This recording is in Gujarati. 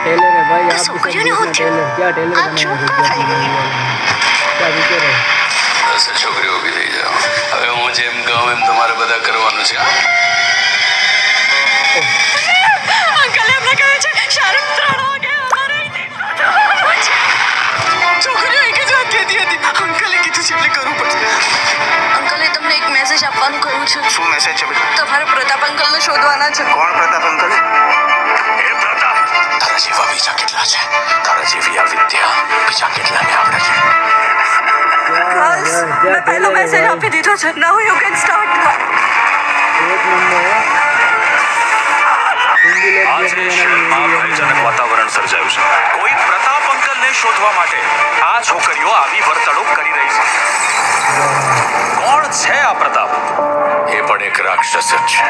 टेलर है भाई, तो आप છોકરીઓને હું થયું? क्या टेलर આ ચૂપ કાં થઈ ગઈ? क्या विचार है? બસ છોકરી ઊભી થઈ જાઓ. હવે હું જેમ કહું એમ તમારે બધા કરવાનું છે. અંકલે એમને કહ્યું છે શાહરુખ 3 વાગે અમારે અહીંથી છે. છોકરીઓ એક જ વાત કહેતી હતી, અંકલે કીધું છે એટલે કરવું પડશે. અંકલે તમને એક મેસેજ આપવાનું કહ્યું છે. શું મેસેજ છે બેટા? તમારે પ્રતાપ અંકલને શોધવાના છે. કોણ પ્રતાપ અંકલ? હે પ્રતાપ, તારા જેવા બીજા કેટલા છે? તારા જેવી આ વિદ્યા બીજા કેટલાને આવડે છે? બસ મેં પહેલો મેસેજ આપી દીધો છે. નાઉ યુ કેન સ્ટાર્ટ. एक नंबर है हिंदी लोग આજે શહેરમાં ભયજનક વાતાવરણ સર્જાયું છે. કોઈ પ્રતાપ અંકલને શોધવા માટે આ છોકરીઓ આવી વર્તણૂક કરી રહી છે. કોણ છે આ પ્રતાપ? એ પણ એક રાક્ષસ જ છે.